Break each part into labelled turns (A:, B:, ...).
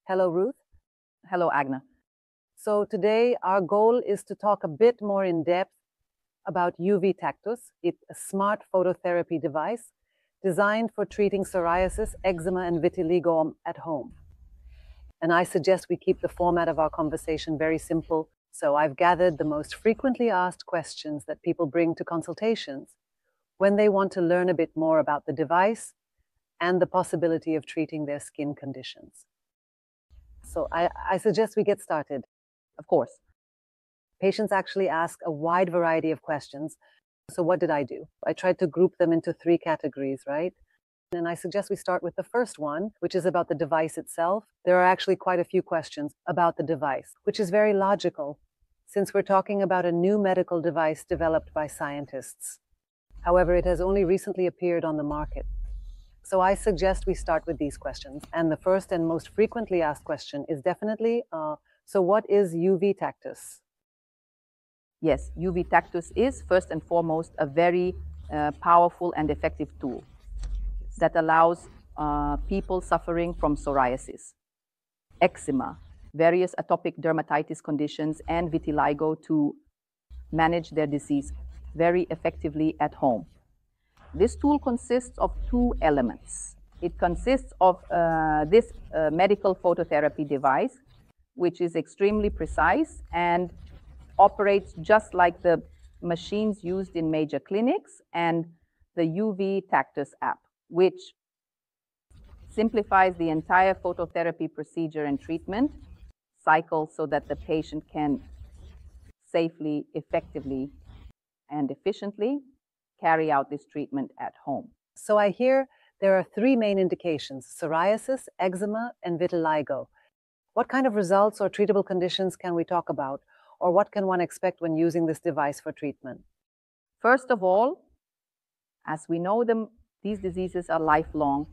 A: Hello, Ruth.
B: Hello, Agna.
A: So today our goal is to talk a bit more in depth about UV Tactus. It's a smart phototherapy device designed for treating psoriasis, eczema, and vitiligo at home. And I suggest we keep the format of our conversation very simple. So I've gathered the most frequently asked questions that people bring to consultations when they want to learn a bit more about the device and the possibility of treating their skin conditions. So I suggest we get started.
B: Of course.
A: Patients actually ask a wide variety of questions. So what did I do? I tried to group them into 3 categories, right? And I suggest we start with the first one, which is about the device itself. There are actually quite a few questions about the device, which is very logical, since we're talking about a new medical device developed by scientists. However, it has only recently appeared on the market. So I suggest we start with these questions. And the first and most frequently asked question is definitely, so what is UV Tactus?
B: Yes, UV Tactus is first and foremost a very powerful and effective tool that allows people suffering from psoriasis, eczema, various atopic dermatitis conditions, and vitiligo to manage their disease very effectively at home. This tool consists of 2 elements. It consists of this medical phototherapy device, which is extremely precise and operates just like the machines used in major clinics, and the UV Tactus app, which simplifies the entire phototherapy procedure and treatment cycle so that the patient can safely, effectively, and efficiently carry out this treatment at home.
A: So I hear there are 3 main indications: psoriasis, eczema, and vitiligo. What kind of results or treatable conditions can we talk about, or what can one expect when using this device for treatment?
B: First of all, as we know these diseases are lifelong.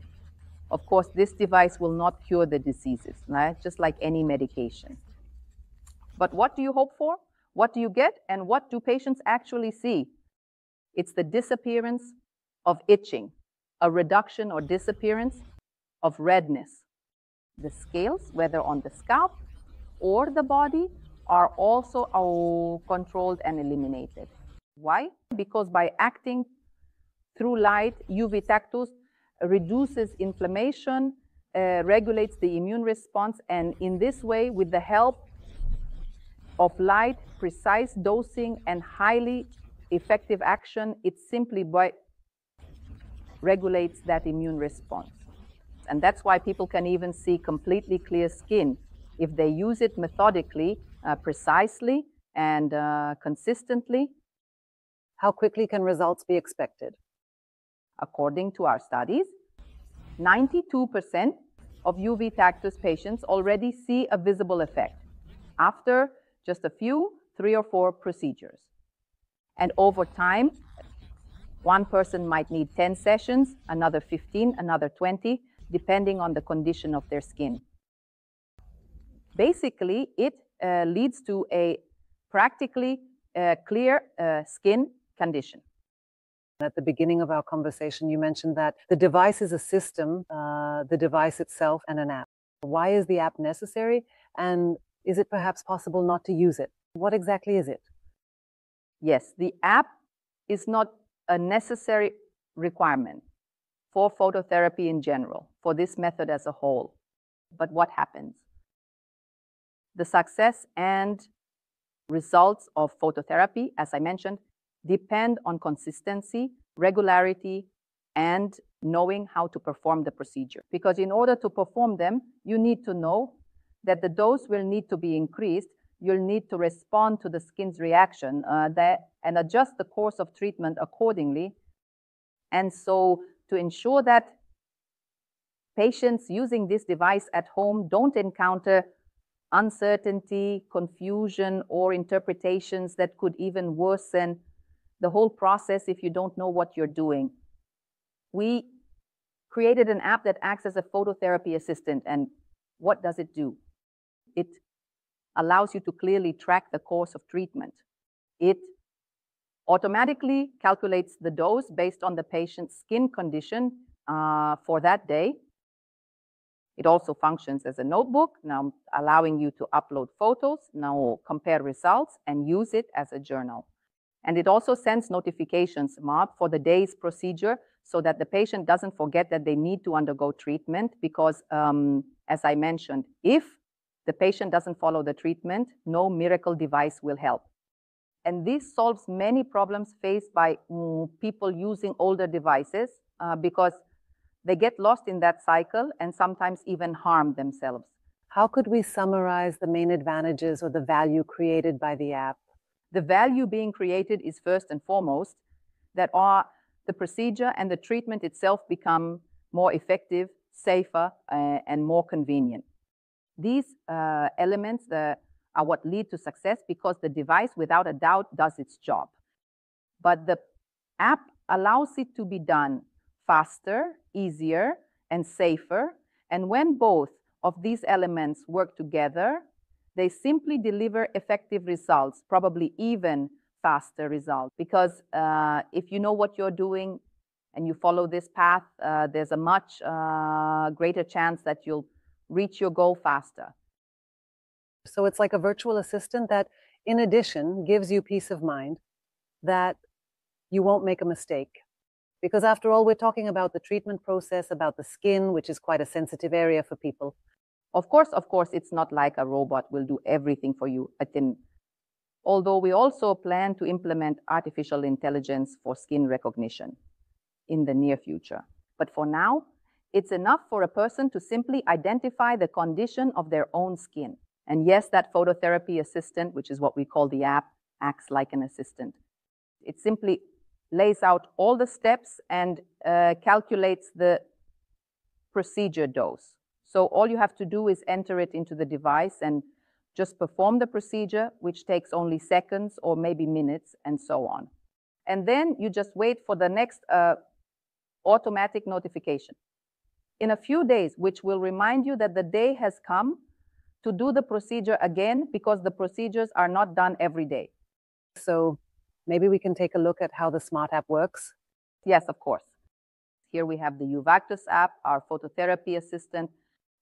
B: Of course, this device will not cure the diseases, right? Just like any medication. But what do you hope for? What do you get? And what do patients actually see? It's the disappearance of itching, a reduction or disappearance of redness. The scales, whether on the scalp or the body, are also controlled and eliminated. Why? Because by acting through light, UV Tactus reduces inflammation, regulates the immune response, and in this way, with the help of light, precise dosing, and highly effective action, it simply regulates that immune response. And that's why people can even see completely clear skin if they use it methodically, precisely, and consistently.
A: How quickly can results be expected?
B: According to our studies, 92% of UV Tactus patients already see a visible effect after just a few, 3 or 4 procedures. And over time, one person might need 10 sessions, another 15, another 20, depending on the condition of their skin. Basically, it leads to a practically clear skin condition.
A: At the beginning of our conversation, you mentioned that the device is a system, the device itself, and an app. Why is the app necessary? And is it perhaps possible not to use it? What exactly is it?
B: Yes, the app is not a necessary requirement for phototherapy in general, for this method as a whole. But what happens? The success and results of phototherapy, as I mentioned, depend on consistency, regularity, and knowing how to perform the procedure. Because in order to perform them, you need to know that the dose will need to be increased. You'll need to respond to the skin's reaction and adjust the course of treatment accordingly. And so to ensure that patients using this device at home don't encounter uncertainty, confusion, or interpretations that could even worsen the whole process if you don't know what you're doing, we created an app that acts as a phototherapy assistant. And what does it do? It allows you to clearly track the course of treatment. It automatically calculates the dose based on the patient's skin condition for that day. It also functions as a notebook, now allowing you to upload photos, now compare results, and use it as a journal. And it also sends notifications for the day's procedure so that the patient doesn't forget that they need to undergo treatment because, as I mentioned, if the patient doesn't follow the treatment, no miracle device will help. And this solves many problems faced by people using older devices because they get lost in that cycle and sometimes even harm themselves.
A: How could we summarize the main advantages or the value created by the app?
B: The value being created is first and foremost that the procedure and the treatment itself become more effective, safer, and more convenient. These elements are what lead to success because the device, without a doubt, does its job. But the app allows it to be done faster, easier, and safer. And when both of these elements work together, they simply deliver effective results, probably even faster results. Because if you know what you're doing and you follow this path, there's a much greater chance that you'll reach your goal faster.
A: So it's like a virtual assistant that, in addition, gives you peace of mind that you won't make a mistake. Because after all, we're talking about the treatment process, about the skin, which is quite a sensitive area for people.
B: Of course, it's not like a robot will do everything for you. Although we also plan to implement artificial intelligence for skin recognition in the near future. But for now, it's enough for a person to simply identify the condition of their own skin. And yes, that phototherapy assistant, which is what we call the app, acts like an assistant. It simply lays out all the steps and calculates the procedure dose. So all you have to do is enter it into the device and just perform the procedure, which takes only seconds or maybe minutes, and so on. And then you just wait for the next automatic notification in a few days, which will remind you that the day has come to do the procedure again, because the procedures are not done every day.
A: So maybe we can take a look at how the smart app works.
B: Yes, of course. Here we have the UV Tactus app, our phototherapy assistant.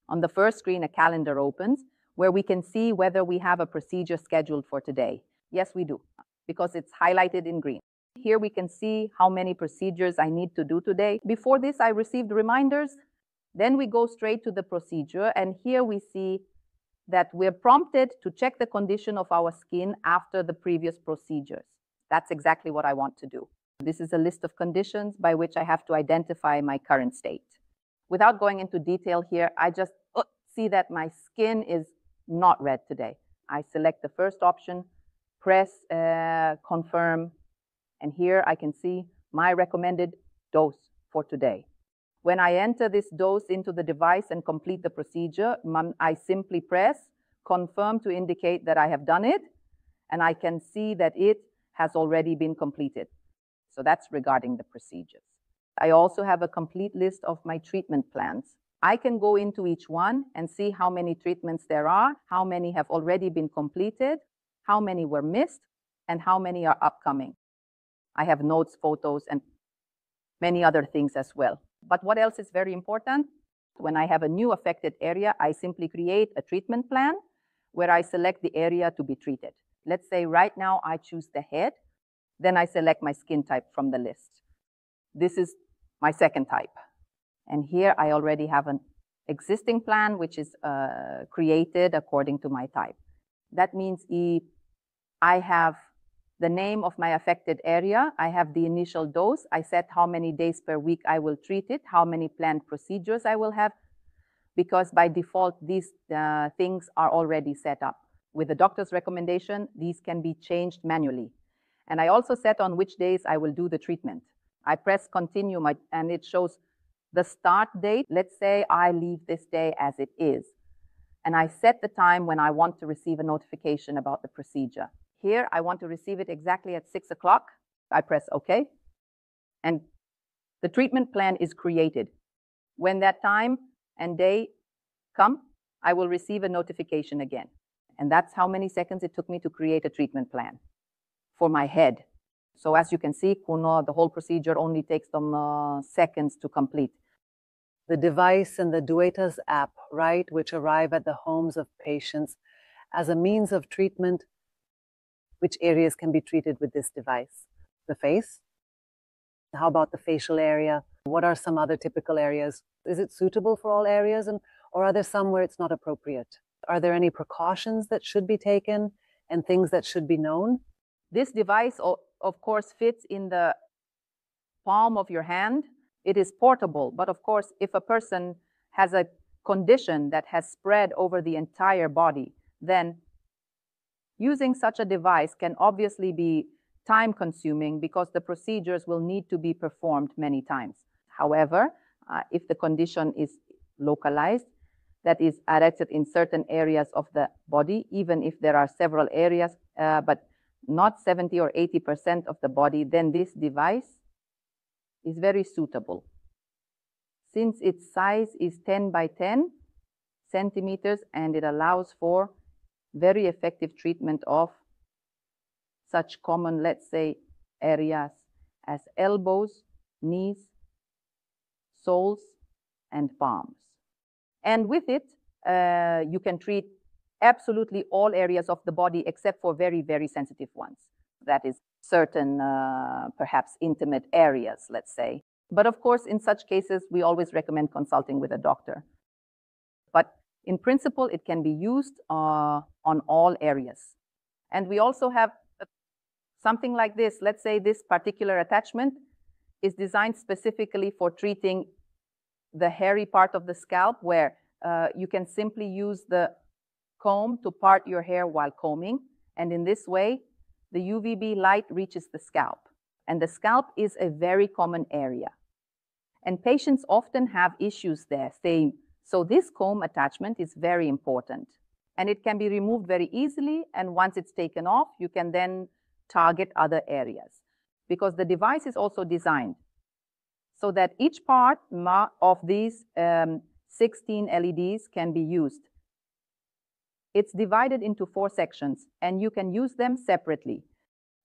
B: On the first screen, a calendar opens where we can see whether we have a procedure scheduled for today. Yes, we do, because it's highlighted in green. Here we can see how many procedures I need to do today. Before this, I received reminders. Then we go straight to the procedure, and here we see that we're prompted to check the condition of our skin after the previous procedures. That's exactly what I want to do. This is a list of conditions by which I have to identify my current state. Without going into detail here, I just see that my skin is not red today. I select the first option, press confirm, and here I can see my recommended dose for today. When I enter this dose into the device and complete the procedure, I simply press confirm to indicate that I have done it, and I can see that it has already been completed. So that's regarding the procedures. I also have a complete list of my treatment plans. I can go into each one and see how many treatments there are, how many have already been completed, how many were missed, and how many are upcoming. I have notes, photos, and many other things as well. But what else is very important? When I have a new affected area, I simply create a treatment plan where I select the area to be treated. Let's say right now I choose the head, then I select my skin type from the list. This is my second type. And here I already have an existing plan which is created according to my type. That means I have the name of my affected area, I have the initial dose, I set how many days per week I will treat it, how many planned procedures I will have, because by default these things are already set up. With the doctor's recommendation, these can be changed manually. And I also set on which days I will do the treatment. I press continue and it shows the start date. Let's say I leave this day as it is. And I set the time when I want to receive a notification about the procedure. Here, I want to receive it exactly at 6 o'clock. I press OK. And the treatment plan is created. When that time and day come, I will receive a notification again. And that's how many seconds it took me to create a treatment plan for my head. So as you can see, Kuno, the whole procedure only takes them seconds to complete.
A: the device and the Duetas app, right, which arrive at the homes of patients as a means of treatment. Which areas can be treated with this device? The face? How about the facial area? What are some other typical areas? Is it suitable for all areas, or are there some where it's not appropriate? Are there any precautions that should be taken and things that should be known?
B: This device, of course, fits in the palm of your hand. It is portable, but of course, if a person has a condition that has spread over the entire body, then using such a device can obviously be time-consuming because the procedures will need to be performed many times. However, if the condition is localized, that is directed in certain areas of the body, even if there are several areas, but not 70 or 80% of the body, then this device is very suitable. Since its size is 10 by 10 centimeters and it allows for very effective treatment of such common, let's say, areas as elbows, knees, soles, and palms. And with it, you can treat absolutely all areas of the body except for very, very sensitive ones. That is certain, perhaps intimate areas, let's say. But of course, in such cases, we always recommend consulting with a doctor. But in principle, it can be used on all areas. And we also have something like this. Let's say this particular attachment is designed specifically for treating the hairy part of the scalp, where you can simply use the comb to part your hair while combing. And in this way, the UVB light reaches the scalp. And the scalp is a very common area. And patients often have issues there. So this comb attachment is very important. And it can be removed very easily. And once it's taken off, you can then target other areas. Because the device is also designed so that each part of these 16 LEDs can be used. It's divided into 4 sections, and you can use them separately.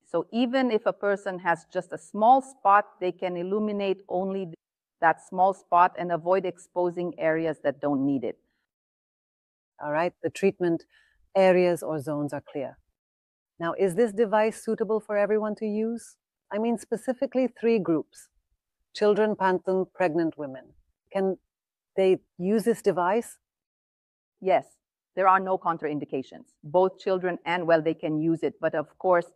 B: So even if a person has just a small spot, they can illuminate only that small spot and avoid exposing areas that don't need it.
A: All right, the treatment areas or zones are clear. Now, is this device suitable for everyone to use? I mean, specifically 3 groups: children, panton, pregnant women. Can they use this device?
B: Yes, there are no contraindications. Both children and, well, they can use it. But of course,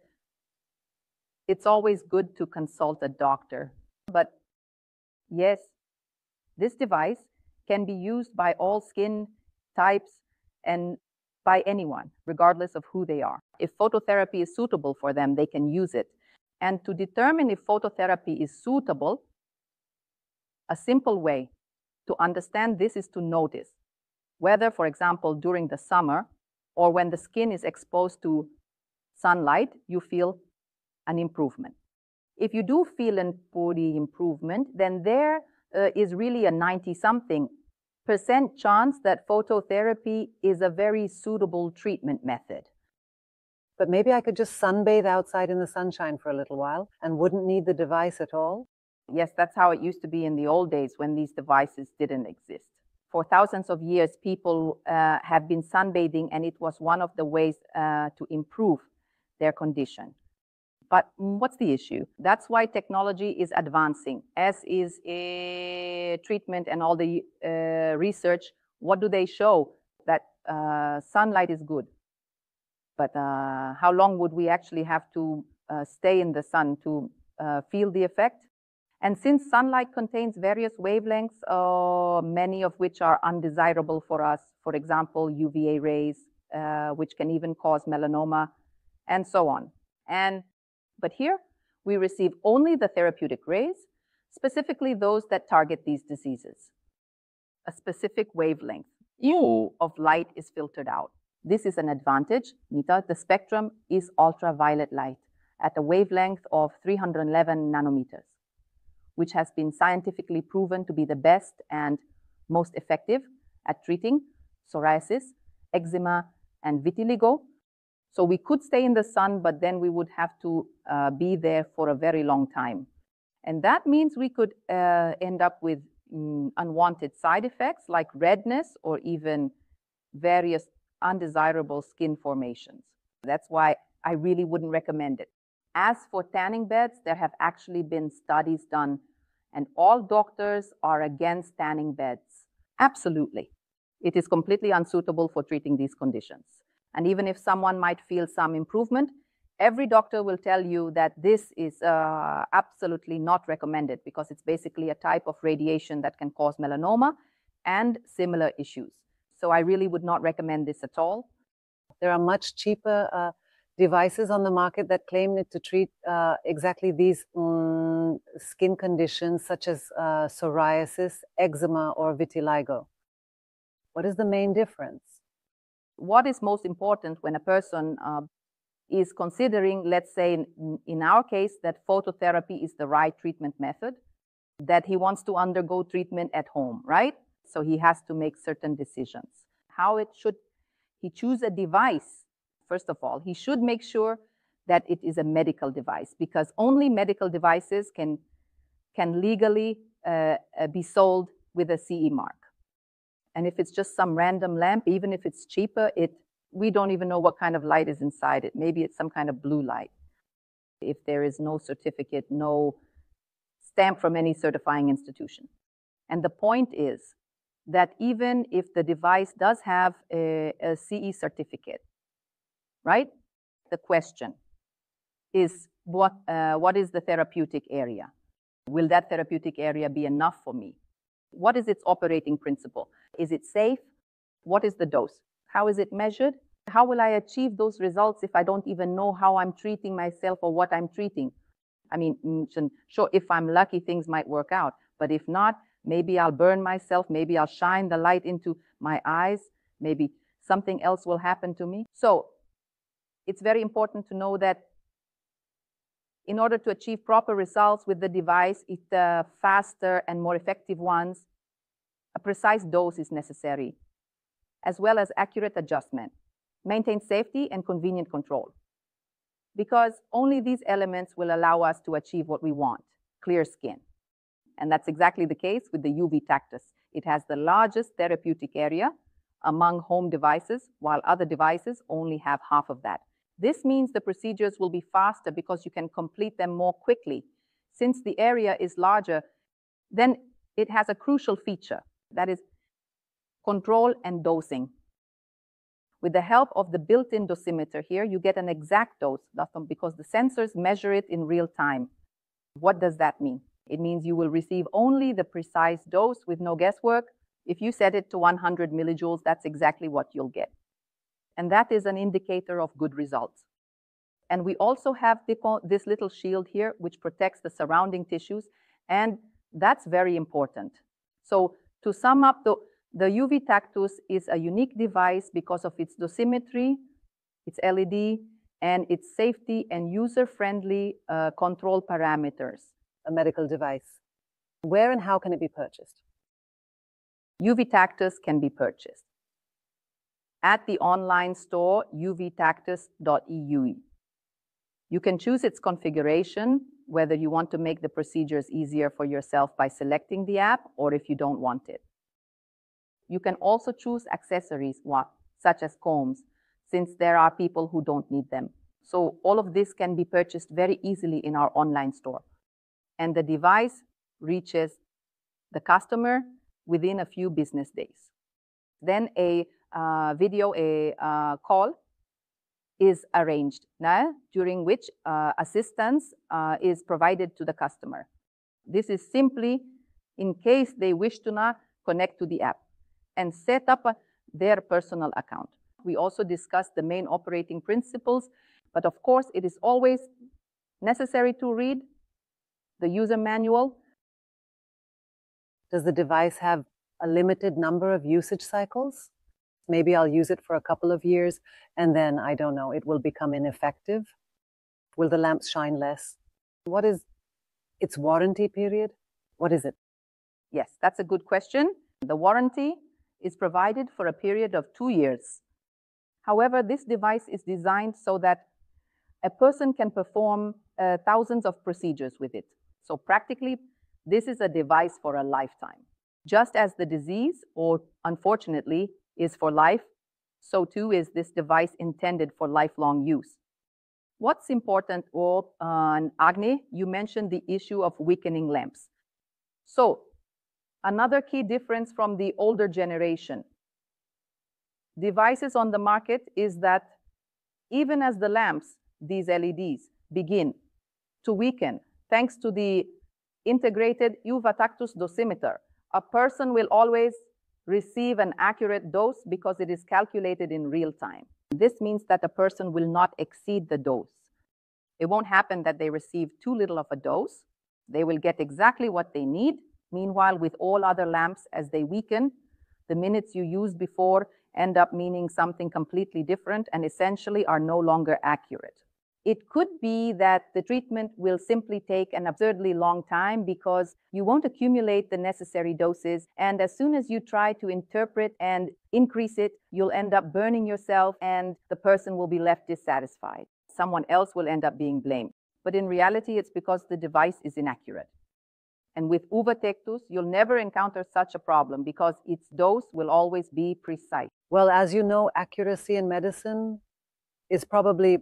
B: it's always good to consult a doctor. But yes, this device can be used by all skin types and by anyone, regardless of who they are. If phototherapy is suitable for them, they can use it. And to determine if phototherapy is suitable, a simple way to understand this is to notice whether, for example, during the summer or when the skin is exposed to sunlight, you feel an improvement. If you do feel an improvement, then there is really a 90-something% chance that phototherapy is a very suitable treatment method.
A: But maybe I could just sunbathe outside in the sunshine for a little while and wouldn't need the device at all?
B: Yes, that's how it used to be in the old days when these devices didn't exist. For thousands of years, people have been sunbathing, and it was one of the ways to improve their condition. But what's the issue? That's why technology is advancing, as is treatment and all the research. What do they show? That sunlight is good. But how long would we actually have to stay in the sun to feel the effect? And since sunlight contains various wavelengths, many of which are undesirable for us, for example, UVA rays, which can even cause melanoma, and so on. But here, we receive only the therapeutic rays, specifically those that target these diseases. A specific wavelength of light is filtered out. This is an advantage. Nita, the spectrum is ultraviolet light at a wavelength of 311 nanometers, which has been scientifically proven to be the best and most effective at treating psoriasis, eczema, and vitiligo. So we could stay in the sun, but then we would have to be there for a very long time. And that means we could end up with unwanted side effects like redness or even various undesirable skin formations. That's why I really wouldn't recommend it. As for tanning beds, there have actually been studies done, and all doctors are against tanning beds. Absolutely. It is completely unsuitable for treating these conditions. And even if someone might feel some improvement, every doctor will tell you that this is absolutely not recommended because it's basically a type of radiation that can cause melanoma and similar issues. So I really would not recommend this at all.
A: There are much cheaper devices on the market that claim it to treat exactly these skin conditions such as psoriasis, eczema, or vitiligo. What is the main difference?
B: What is most important when a person is considering, let's say in our case, that phototherapy is the right treatment method, that he wants to undergo treatment at home, right? So he has to make certain decisions. How it should he choose a device? First of all, he should make sure that it is a medical device, because only medical devices can legally be sold with a CE mark. And if it's just some random lamp, even if it's cheaper, we don't even know what kind of light is inside it. Maybe it's some kind of blue light. If there is no certificate, no stamp from any certifying institution. And the point is that even if the device does have a CE certificate, right? The question is, what is the therapeutic area? Will that therapeutic area be enough for me? What is its operating principle? Is it safe? What is the dose? How is it measured? How will I achieve those results if I don't even know how I'm treating myself or what I'm treating? I mean, sure, if I'm lucky, things might work out. But if not, maybe I'll burn myself. Maybe I'll shine the light into my eyes. Maybe something else will happen to me. So it's very important to know that in order to achieve proper results with the device, faster and more effective ones, a precise dose is necessary, as well as accurate adjustment, maintain safety and convenient control. Because only these elements will allow us to achieve what we want, clear skin. And that's exactly the case with the UV Tactus. It has the largest therapeutic area among home devices, while other devices only have half of that. This means the procedures will be faster because you can complete them more quickly. Since the area is larger, then it has a crucial feature, that is control and dosing. With the help of the built-in dosimeter here, you get an exact dose because the sensors measure it in real time. What does that mean? It means you will receive only the precise dose with no guesswork. If you set it to 100 millijoules, that's exactly what you'll get. And that is an indicator of good results. And we also have this little shield here, which protects the surrounding tissues, and that's very important. So to sum up, the UV Tactus is a unique device because of its dosimetry, its LED, and its safety and user-friendly control parameters.
A: A medical device. Where and how can it be purchased?
B: UV Tactus can be purchased at the online store uvtactus.eu. You can choose its configuration, whether you want to make the procedures easier for yourself by selecting the app or if you don't want it. You can also choose accessories such as combs, since there are people who don't need them. So all of this can be purchased very easily in our online store. And the device reaches the customer within a few business days. Then a call is arranged, during which assistance is provided to the customer. This is simply in case they wish to connect to the app and set up their personal account. We also discussed the main operating principles, but of course it is always necessary to read the user manual.
A: Does the device have a limited number of usage cycles? Maybe I'll use it for a couple of years and then, I don't know, it will become ineffective. Will the lamps shine less? What is its warranty period? What is it?
B: Yes, that's a good question. The warranty is provided for a period of 2 years. However, this device is designed so that a person can perform thousands of procedures with it. So practically, this is a device for a lifetime. Just as the disease, or unfortunately, is for life, so too is this device intended for lifelong use. What's important, Agni, you mentioned the issue of weakening lamps. So, another key difference from the older generation devices on the market is that even as the lamps, these LEDs, begin to weaken, thanks to the integrated UV Tactus dosimeter, a person will always receive an accurate dose because it is calculated in real time. This means that a person will not exceed the dose. It won't happen that they receive too little of a dose. They will get exactly what they need. Meanwhile, with all other lamps, as they weaken, the minutes you used before end up meaning something completely different and essentially are no longer accurate. It could be that the treatment will simply take an absurdly long time because you won't accumulate the necessary doses, and as soon as you try to interpret and increase it, you'll end up burning yourself and the person will be left dissatisfied. Someone else will end up being blamed. But in reality, it's because the device is inaccurate. And with UV Tactus, you'll never encounter such a problem because its dose will always be precise.
A: Well, as you know, accuracy in medicine is probably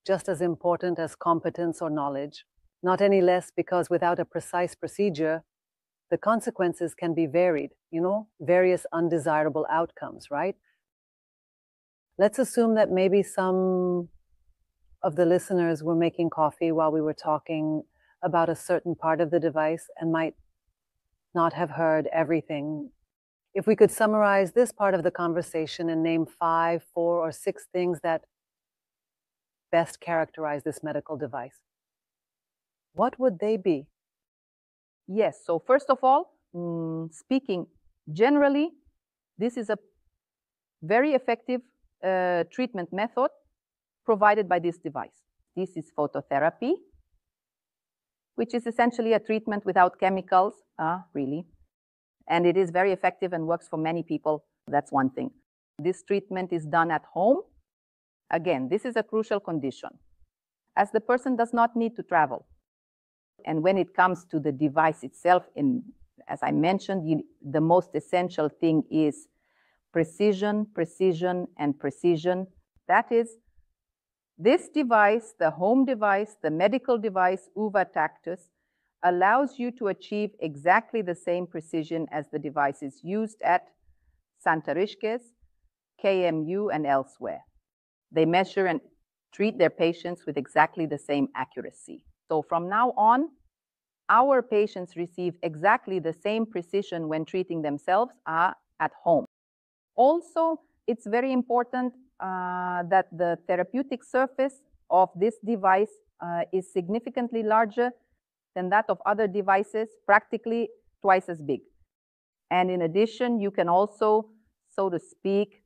A: just as important as competence or knowledge. Not any less, because without a precise procedure, the consequences can be varied, various undesirable outcomes, right? Let's assume that maybe some of the listeners were making coffee while we were talking about a certain part of the device and might not have heard everything. If we could summarize this part of the conversation and name 5, 4, or 6 things that best characterize this medical device, what would they be?
B: Yes, so first of all, speaking generally, this is a very effective treatment method provided by this device. This is phototherapy, which is essentially a treatment without chemicals, really. And it is very effective and works for many people. That's one thing. This treatment is done at home. Again, this is a crucial condition, as the person does not need to travel. And when it comes to the device itself, as I mentioned, the most essential thing is precision, precision, and precision. That is, this device, the home device, the medical device, UV Tactus, allows you to achieve exactly the same precision as the devices used at Santarishkes, KMU, and elsewhere. They measure and treat their patients with exactly the same accuracy. So from now on, our patients receive exactly the same precision when treating themselves at home. Also, it's very important that the therapeutic surface of this device is significantly larger than that of other devices, practically twice as big. And in addition, you can also, so to speak,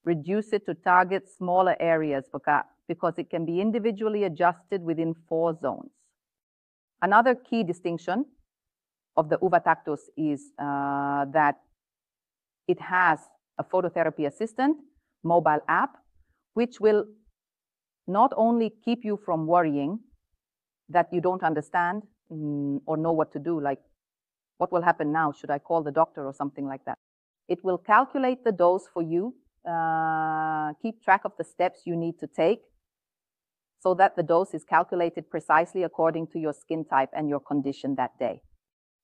B: reduce it to target smaller areas because it can be individually adjusted within 4 zones. Another key distinction of the UV Tactus is that it has a phototherapy assistant mobile app, which will not only keep you from worrying that you don't understand or know what to do, like what will happen now, should I call the doctor or something like that. It will calculate the dose for you, keep track of the steps you need to take so that the dose is calculated precisely according to your skin type and your condition that day.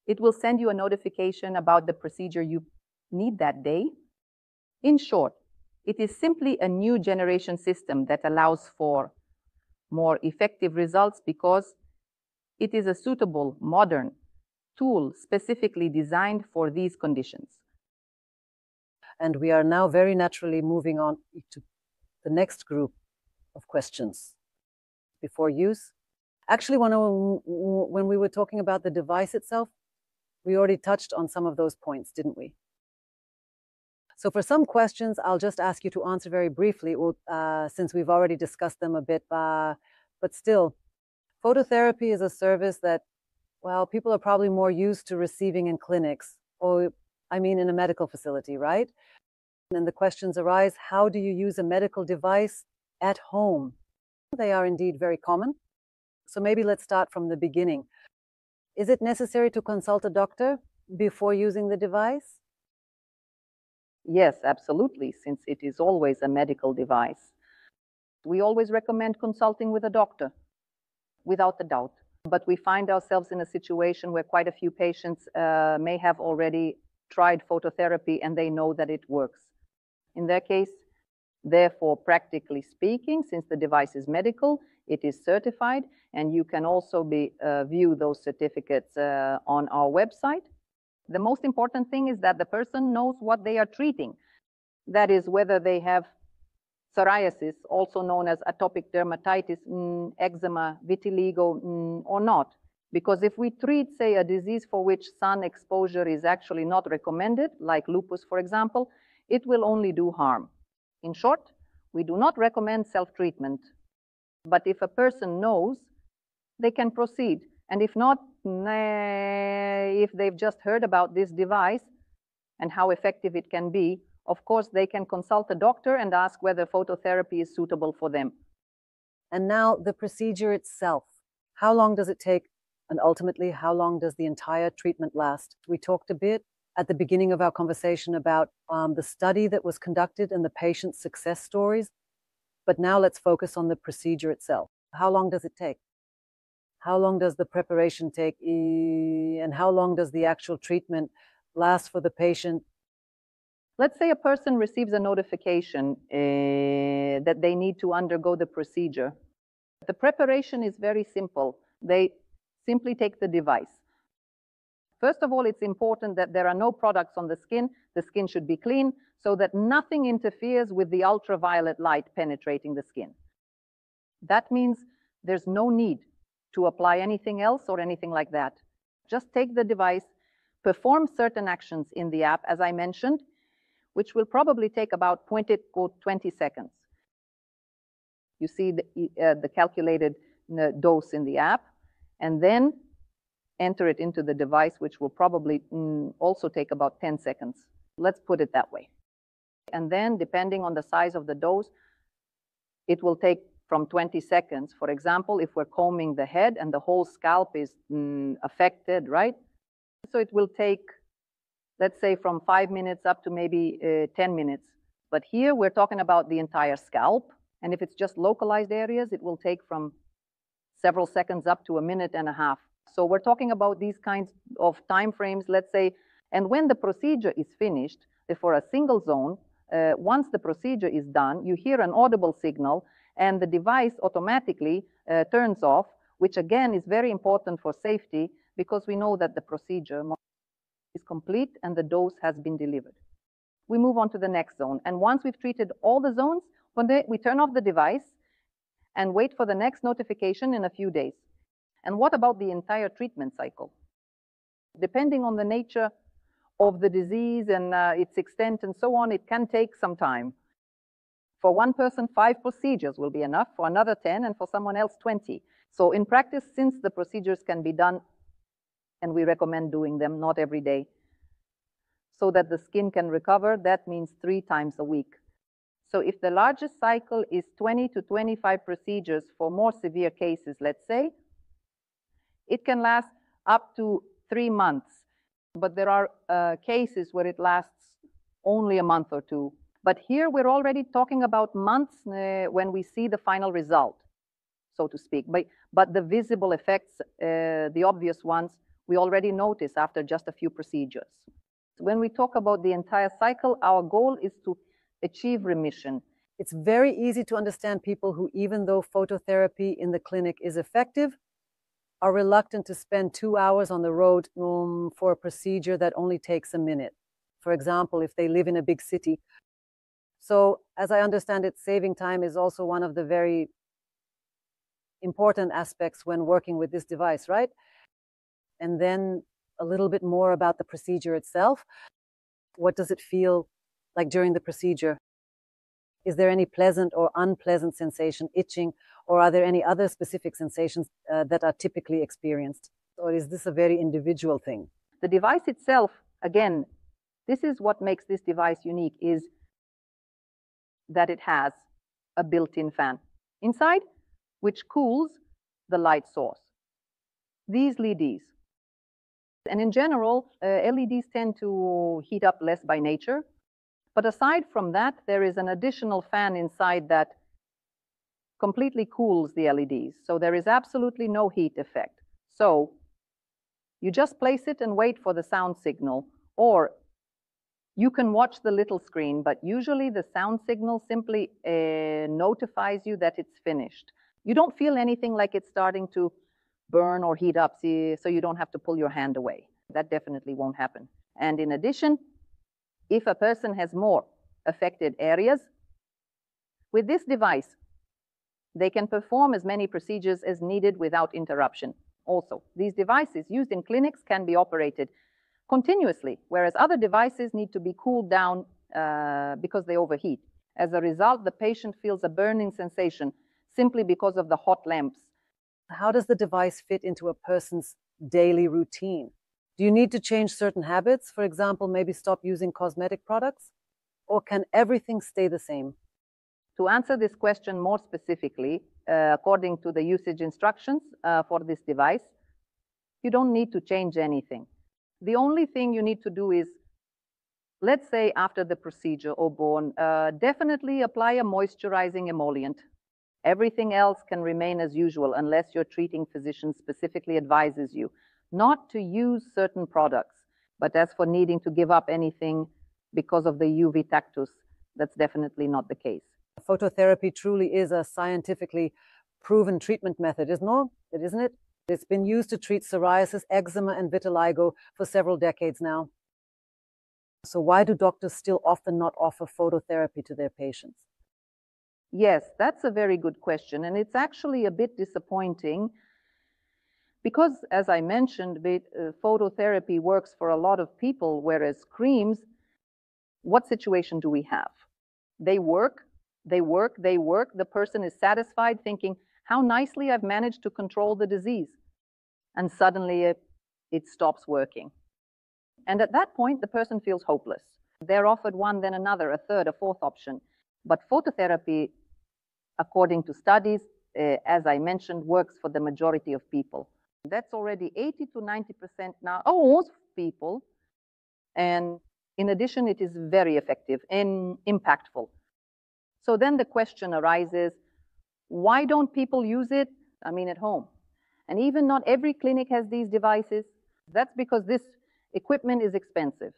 B: It will send you a notification about the procedure you need that day. In short, it is simply a new generation system that allows for more effective results because it is a suitable, modern tool specifically designed for these conditions.
A: And we are now very naturally moving on to the next group of questions. Before use, actually, when we were talking about the device itself, we already touched on some of those points, didn't we? So for some questions, I'll just ask you to answer very briefly, since we've already discussed them a bit, but still, phototherapy is a service that, well, people are probably more used to receiving in clinics, or in a medical facility, right? And the questions arise, how do you use a medical device at home? They are indeed very common. So maybe let's start from the beginning. Is it necessary to consult a doctor? before using the device?
B: Yes, absolutely, since it is always a medical device. We always recommend consulting with a doctor, without a doubt. But we find ourselves in a situation where quite a few patients may have already tried phototherapy and they know that it works. In their case, therefore, practically speaking, since the device is medical, it is certified, and you can also view those certificates on our website. The most important thing is that the person knows what they are treating. That is, whether they have psoriasis, also known as atopic dermatitis, eczema, vitiligo, or not. Because if we treat, say, a disease for which sun exposure is actually not recommended, like lupus, for example, it will only do harm. In short, we do not recommend self-treatment. But if a person knows, they can proceed. And if not, if they've just heard about this device and how effective it can be, of course, they can consult a doctor and ask whether phototherapy is suitable for them.
A: And now the procedure itself. How long does it take? And ultimately, how long does the entire treatment last? We talked a bit at the beginning of our conversation about the study that was conducted and the patient's success stories. But now let's focus on the procedure itself. How long does it take? How long does the preparation take? And how long does the actual treatment last for the patient?
B: Let's say a person receives a notification that they need to undergo the procedure. The preparation is very simple. They simply take the device. First of all, it's important that there are no products on the skin. The skin should be clean so that nothing interferes with the ultraviolet light penetrating the skin. That means there's no need to apply anything else or anything like that. Just take the device, perform certain actions in the app, as I mentioned, which will probably take about 20 seconds. You see the calculated dose in the app, and then enter it into the device, which will probably also take about 10 seconds. Let's put it that way. And then, depending on the size of the dose, it will take from 20 seconds. For example, if we're combing the head and the whole scalp is affected, right? So it will take, let's say, from 5 minutes up to maybe 10 minutes. But here we're talking about the entire scalp. And if it's just localized areas, it will take from several seconds up to a minute and a half. So we're talking about these kinds of time frames, let's say. And when the procedure is finished, for a single zone, once the procedure is done, you hear an audible signal, and the device automatically turns off, which again is very important for safety, because we know that the procedure is complete and the dose has been delivered. We move on to the next zone. And once we've treated all the zones, we turn off the device and wait for the next notification in a few days. And what about the entire treatment cycle? Depending on the nature of the disease and its extent and so on, it can take some time. For one person, 5 procedures will be enough, for another 10, and for someone else, 20. So in practice, since the procedures can be done, and we recommend doing them not every day, so that the skin can recover, that means 3 times a week. So if the largest cycle is 20 to 25 procedures for more severe cases, let's say, it can last up to 3 months. But there are cases where it lasts only a month or 2. But here we're already talking about months when we see the final result, so to speak. But the visible effects, the obvious ones, we already notice after just a few procedures. When we talk about the entire cycle, our goal is to achieve remission.
A: It's very easy to understand people who, even though phototherapy in the clinic is effective, are reluctant to spend 2 hours on the road for a procedure that only takes a minute. For example, if they live in a big city. So, as I understand it, saving time is also one of the very important aspects when working with this device, right? And then a little bit more about the procedure itself. What does it feel like during the procedure? Is there any pleasant or unpleasant sensation, itching, or are there any other specific sensations that are typically experienced? Or is this a very individual thing?
B: The device itself, again, this is what makes this device unique, is that it has a built-in fan inside, which cools the light source. These LEDs, And in general, LEDs tend to heat up less by nature. But aside from that, there is an additional fan inside that completely cools the LEDs. So there is absolutely no heat effect. So you just place it and wait for the sound signal, or you can watch the little screen, but usually the sound signal simply notifies you that it's finished. You don't feel anything like it's starting to burn or heat up, so you don't have to pull your hand away. That definitely won't happen. And in addition, if a person has more affected areas, with this device, they can perform as many procedures as needed without interruption. Also, these devices used in clinics can be operated continuously, whereas other devices need to be cooled down because they overheat. As a result, the patient feels a burning sensation simply because of the hot lamps.
A: How does the device fit into a person's daily routine? Do you need to change certain habits? For example, maybe stop using cosmetic products? Or can everything stay the same?
B: To answer this question more specifically, according to the usage instructions for this device, you don't need to change anything. The only thing you need to do is, let's say after the procedure or born, definitely apply a moisturizing emollient. Everything else can remain as usual unless your treating physician specifically advises you not to use certain products. But as for needing to give up anything because of the UV Tactus, that's definitely not the case.
A: Phototherapy truly is a scientifically proven treatment method, isn't it? It's been used to treat psoriasis, eczema, and vitiligo for several decades now. So why do doctors still often not offer phototherapy to their patients?
B: Yes, that's a very good question, and it's actually a bit disappointing because, as I mentioned, phototherapy works for a lot of people, whereas creams, what situation do we have? They work, the person is satisfied thinking, how nicely I've managed to control the disease. And suddenly it stops working. And at that point, the person feels hopeless. They're offered one, then another, a third, a fourth option. But phototherapy, according to studies, as I mentioned, works for the majority of people. That's already 80 to 90% now, most people. And in addition, it is very effective and impactful. So then the question arises, why don't people use it? I mean, at home. And even not every clinic has these devices. That's because this equipment is expensive.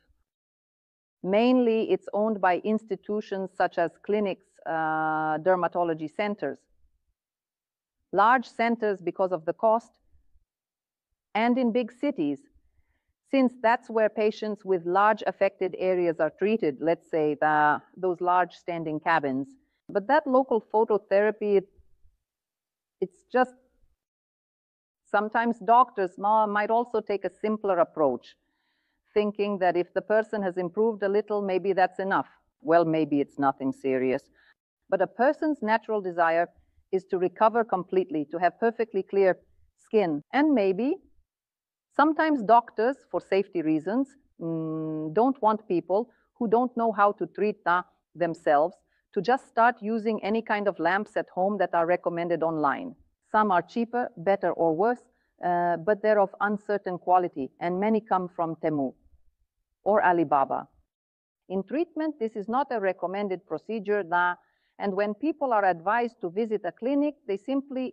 B: Mainly, it's owned by institutions such as clinics, dermatology centers. Large centers because of the cost, and in big cities, since that's where patients with large affected areas are treated, let's say those large standing cabins. But that local phototherapy, it's just, sometimes doctors might also take a simpler approach, thinking that if the person has improved a little, maybe that's enough. Well, maybe it's nothing serious. But a person's natural desire is to recover completely, to have perfectly clear skin. And maybe sometimes doctors, for safety reasons, don't want people who don't know how to treat themselves to just start using any kind of lamps at home that are recommended online. Some are cheaper, better, or worse, but they're of uncertain quality, and many come from Temu or Alibaba. In treatment, this is not a recommended procedure, and when people are advised to visit a clinic, they simply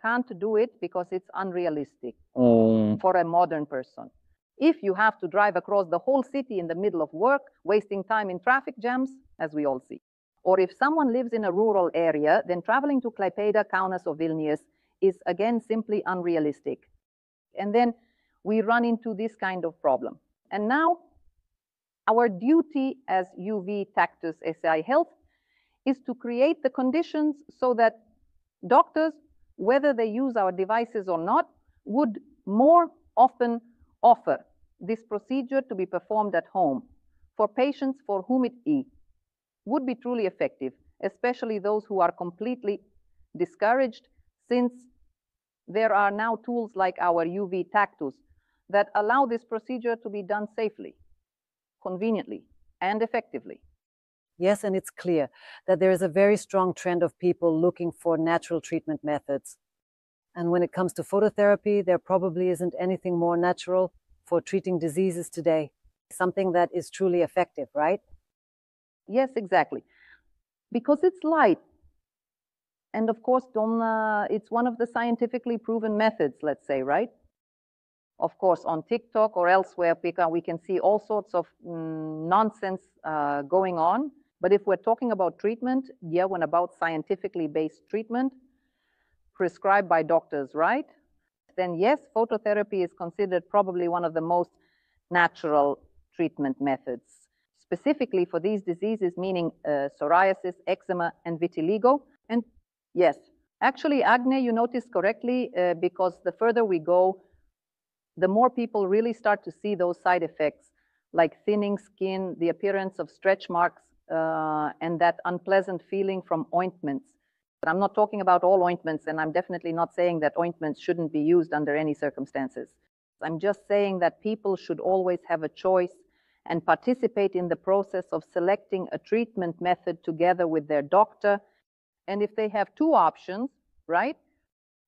B: can't do it because it's unrealistic for a modern person. If you have to drive across the whole city in the middle of work, wasting time in traffic jams, as we all see, or if someone lives in a rural area, then traveling to Klaipėda, Kaunas, or Vilnius is again simply unrealistic. And then we run into this kind of problem. And now our duty as UV Tactus SI Health is to create the conditions so that doctors, whether they use our devices or not, would more often offer this procedure to be performed at home for patients for whom it would be truly effective, especially those who are completely discouraged, since there are now tools like our UV Tactus that allow this procedure to be done safely, conveniently, and effectively.
A: Yes, and it's clear that there is a very strong trend of people looking for natural treatment methods. And when it comes to phototherapy, there probably isn't anything more natural for treating diseases today, something that is truly effective, right?
B: Yes, exactly. Because it's light. And of course, it's one of the scientifically proven methods, let's say, right? Of course, on TikTok or elsewhere, we can see all sorts of nonsense going on. But if we're talking about treatment, yeah, when about scientifically based treatment, prescribed by doctors, right? Then yes, phototherapy is considered probably one of the most natural treatment methods, specifically for these diseases, meaning psoriasis, eczema, and vitiligo. And yes, actually, Agne, you noticed correctly, because the further we go, the more people really start to see those side effects, like thinning skin, the appearance of stretch marks, and that unpleasant feeling from ointments. But I'm not talking about all ointments, and I'm definitely not saying that ointments shouldn't be used under any circumstances. I'm just saying that people should always have a choice and participate in the process of selecting a treatment method together with their doctor. And if they have two options, right,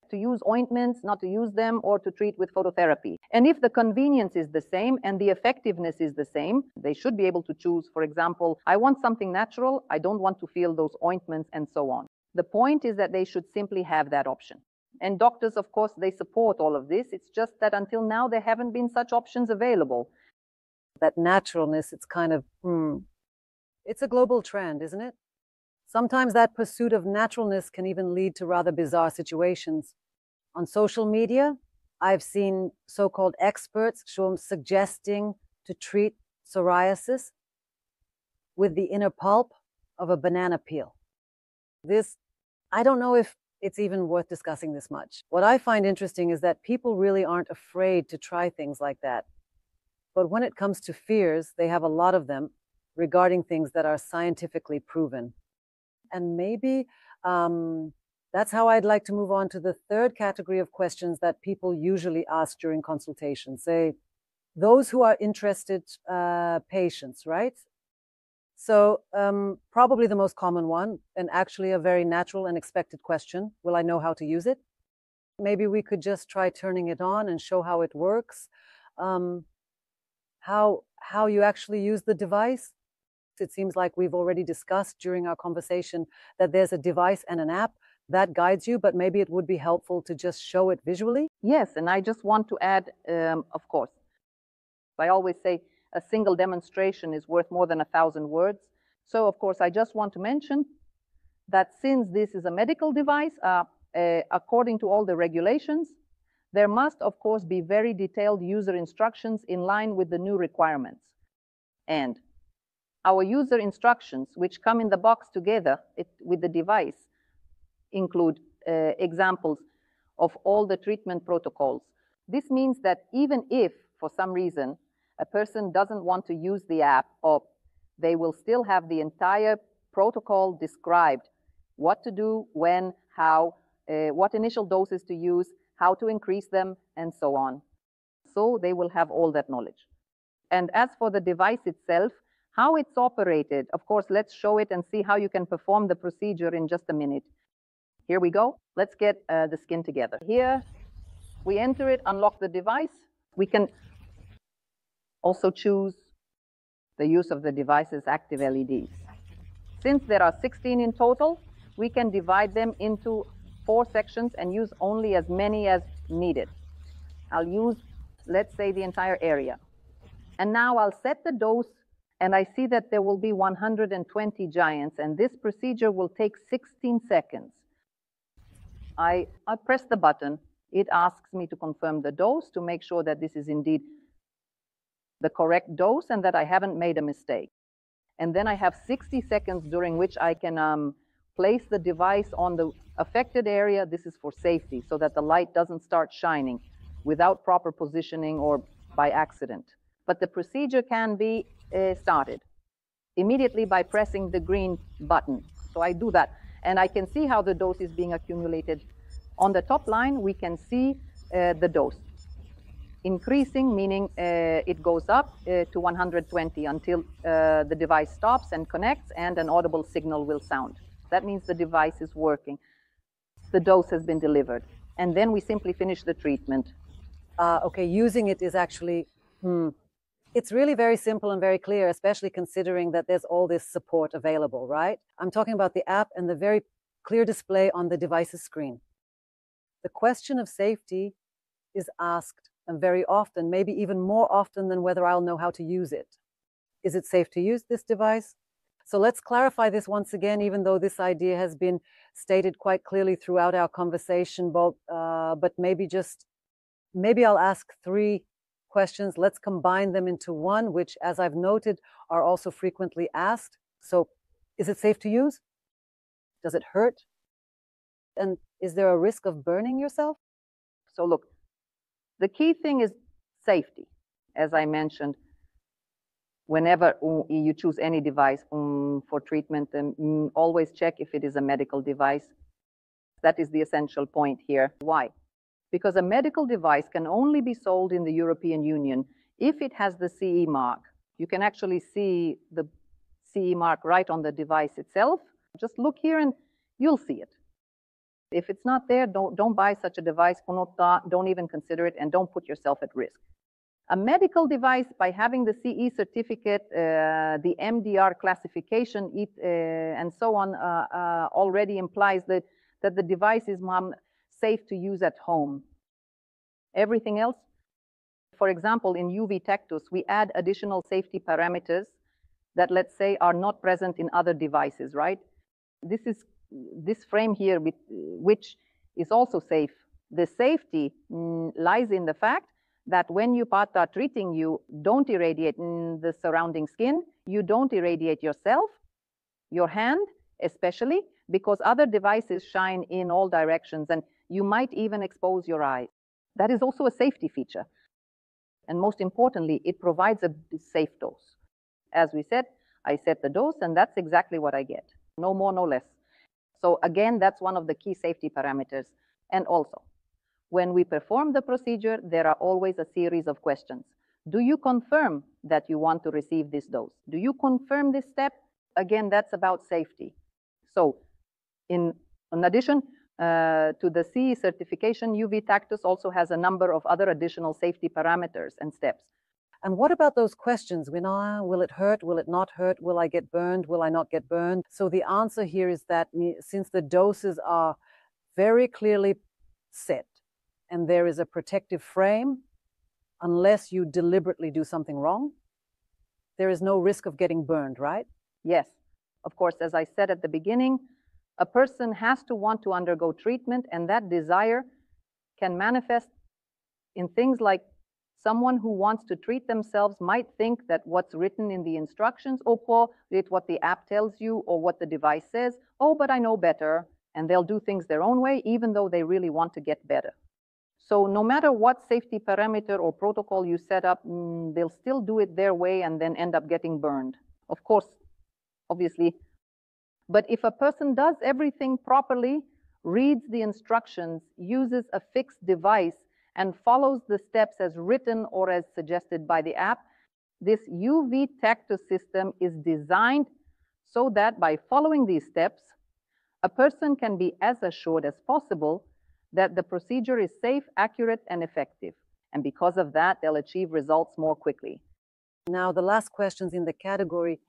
B: to use ointments, not to use them, or to treat with phototherapy. And if the convenience is the same and the effectiveness is the same, they should be able to choose, for example, I want something natural, I don't want to feel those ointments, and so on. The point is that they should simply have that option. And doctors, of course, they support all of this. It's just that until now, there haven't been such options available.
A: That naturalness, it's kind of, it's a global trend, isn't it? Sometimes that pursuit of naturalness can even lead to rather bizarre situations. On social media, I've seen so-called experts suggesting to treat psoriasis with the inner pulp of a banana peel. This, I don't know if it's even worth discussing this much. What I find interesting is that people really aren't afraid to try things like that. But when it comes to fears, they have a lot of them regarding things that are scientifically proven. And maybe that's how I'd like to move on to the third category of questions that people usually ask during consultation. Say, those who are interested patients, right? So probably the most common one, and actually a very natural and expected question, will I know how to use it? Maybe we could just try turning it on and show how it works, how you actually use the device. It seems like we've already discussed during our conversation that there's a device and an app that guides you, but maybe it would be helpful to just show it visually.
B: Yes, and I just want to add, of course, I always say a single demonstration is worth more than 1,000 words. So, of course, I just want to mention that since this is a medical device, according to all the regulations, there must, of course, be very detailed user instructions in line with the new requirements. And our user instructions, which come in the box together with the device, include examples of all the treatment protocols. This means that even if, for some reason, a person doesn't want to use the app, or they will still have the entire protocol described, what to do, when, how, what initial doses to use, how to increase them, and so on. So they will have all that knowledge. And as for the device itself, how it's operated, of course, let's show it and see how you can perform the procedure in just a minute. Here we go. Let's get the skin together. Here, we enter it, unlock the device. We can also choose the use of the device's active LEDs. Since there are 16 in total, we can divide them into 4 sections and use only as many as needed. I'll use, let's say, the entire area. And now I'll set the dose, and I see that there will be 120 giants, and this procedure will take 16 seconds. I press the button. It asks me to confirm the dose to make sure that this is indeed the correct dose and that I haven't made a mistake. And then I have 60 seconds during which I can place the device on the affected area. This is for safety, so that the light doesn't start shining without proper positioning or by accident. But the procedure can be started immediately by pressing the green button. So I do that, and I can see how the dose is being accumulated. On the top line, we can see the dose increasing, meaning it goes up to 120 until the device stops and connects, and an audible signal will sound. That means the device is working. The dose has been delivered. And then we simply finish the treatment.
A: Okay, using it is actually It's really very simple and very clear, especially considering that there's all this support available, right? I'm talking about the app and the very clear display on the device's screen. The question of safety is asked, and very often, maybe even more often than whether I'll know how to use it. Is it safe to use this device? So let's clarify this once again, even though this idea has been stated quite clearly throughout our conversation, but maybe I'll ask 3 questions. Let's combine them into one, which, as I've noted, are also frequently asked. So, is it safe to use? Does it hurt? And is there a risk of burning yourself?
B: So look, the key thing is safety. As I mentioned, whenever you choose any device for treatment, always check if it is a medical device. That is the essential point here. Why? Because a medical device can only be sold in the European Union if it has the CE mark. You can actually see the CE mark right on the device itself. Just look here and you'll see it. If it's not there, don't buy such a device. Don't even consider it, and don't put yourself at risk. A medical device, by having the CE certificate, the MDR classification, and so on, already implies that the device is safe to use at home. Everything else, for example, in UV Tactus, we add additional safety parameters that, let's say, are not present in other devices, right? This frame here, which is also safe. The safety lies in the fact that when you are treating, you don't irradiate the surrounding skin, you don't irradiate yourself, your hand especially, because other devices shine in all directions and you might even expose your eyes. That is also a safety feature. And most importantly, it provides a safe dose. As we said, I set the dose and that's exactly what I get. No more, no less. So again, that's one of the key safety parameters. And also, when we perform the procedure, there are always a series of questions. Do you confirm that you want to receive this dose? Do you confirm this step? Again, that's about safety. So in addition to the CE certification, UV Tactus also has a number of other additional safety parameters and steps.
A: And what about those questions? Will it hurt? Will it not hurt? Will I get burned? Will I not get burned? So the answer here is that since the doses are very clearly set and there is a protective frame, unless you deliberately do something wrong, there is no risk of getting burned, right?
B: Yes. Of course, as I said at the beginning, a person has to want to undergo treatment, and that desire can manifest in things like someone who wants to treat themselves might think that what's written in the instructions, what the app tells you or what the device says, but I know better, and they'll do things their own way even though they really want to get better. So no matter what safety parameter or protocol you set up, they'll still do it their way and then end up getting burned. Of course, obviously. But if a person does everything properly, reads the instructions, uses a fixed device, and follows the steps as written or as suggested by the app, this UV Tactus system is designed so that by following these steps, a person can be as assured as possible that the procedure is safe, accurate, and effective. And because of that, they'll achieve results more quickly.
A: Now, the last questions in the category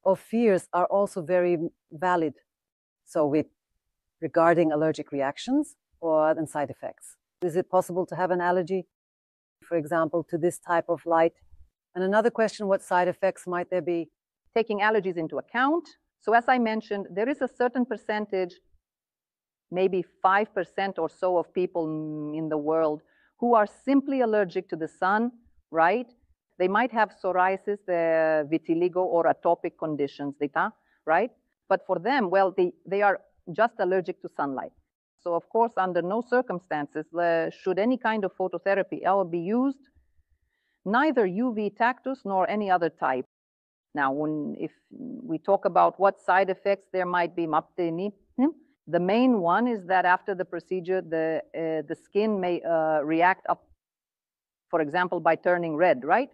A: of fears are also very valid. So regarding allergic reactions and side effects. Is it possible to have an allergy, for example, to this type of light? And another question, what side effects might there be?
B: Taking allergies into account. So as I mentioned, there is a certain percentage, maybe 5% or so of people in the world who are simply allergic to the sun, right? They might have psoriasis, vitiligo, or atopic conditions, right? But for them, well, they are just allergic to sunlight. So of course, under no circumstances should any kind of phototherapy ever be used, neither UV Tactus nor any other type. Now, if we talk about what side effects there might be, the main one is that after the procedure, the skin may react up, for example, by turning red, right?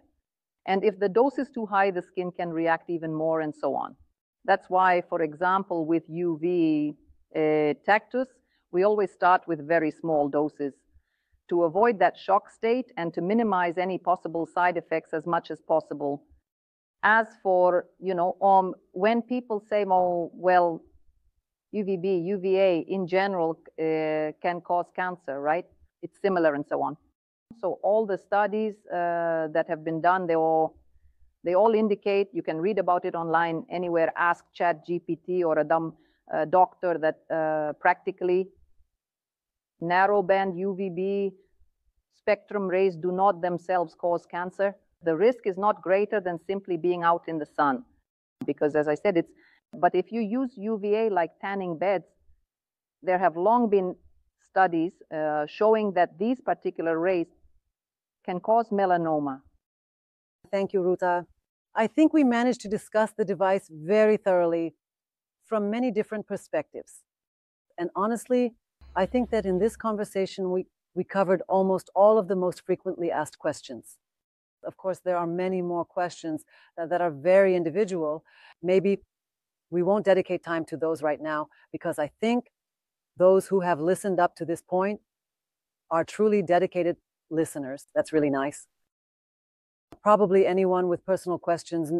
B: And if the dose is too high, the skin can react even more and so on. That's why, for example, with UV Tactus, we always start with very small doses to avoid that shock state and to minimize any possible side effects as much as possible. As for, when people say, oh, well, UVB, UVA in general can cause cancer, right? It's similar and so on. So all the studies that have been done, they all indicate, you can read about it online anywhere, ask ChatGPT or a dumb doctor, that practically narrowband UVB spectrum rays do not themselves cause cancer. The risk is not greater than simply being out in the sun, because as I said, but if you use UVA like tanning beds, there have long been studies showing that these particular rays can cause melanoma.
A: Thank you, Rūta. I think we managed to discuss the device very thoroughly from many different perspectives. And honestly, I think that in this conversation, we covered almost all of the most frequently asked questions. Of course, there are many more questions that are very individual. Maybe we won't dedicate time to those right now, because I think those who have listened up to this point are truly dedicated listeners. That's really nice. Probably anyone with personal questions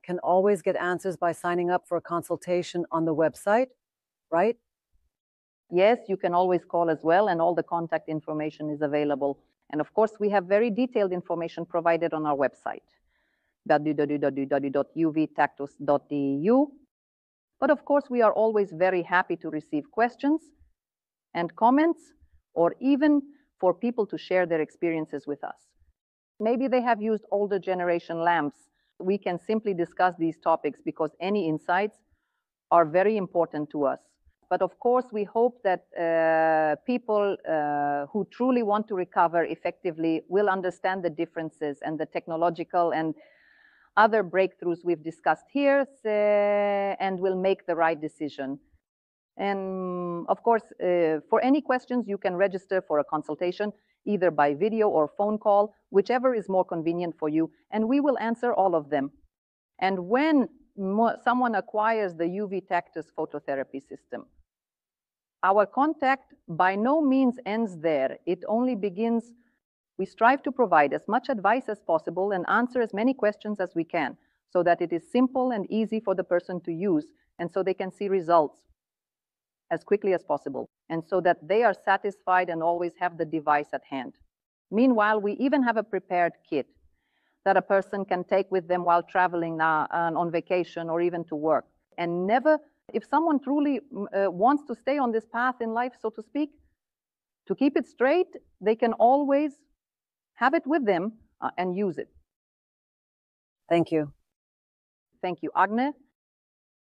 A: can always get answers by signing up for a consultation on the website, right?
B: Yes, you can always call as well, and all the contact information is available. And of course, we have very detailed information provided on our website, www.uvtactus.eu. But of course, we are always very happy to receive questions and comments, or even for people to share their experiences with us. Maybe they have used older generation lamps. We can simply discuss these topics because any insights are very important to us. But of course, we hope that people who truly want to recover effectively will understand the differences and the technological and other breakthroughs we've discussed here, and will make the right decision. And of course, for any questions, you can register for a consultation, either by video or phone call, whichever is more convenient for you, and we will answer all of them. And when someone acquires the UV Tactus phototherapy system, our contact by no means ends there. It only begins. We strive to provide as much advice as possible and answer as many questions as we can, so that it is simple and easy for the person to use, and so they can see results as quickly as possible, and so that they are satisfied and always have the device at hand. Meanwhile, we even have a prepared kit that a person can take with them while traveling on vacation or even to work. And never, if someone truly wants to stay on this path in life, so to speak, to keep it straight, they can always have it with them and use it.
A: Thank you.
B: Thank you, Agne.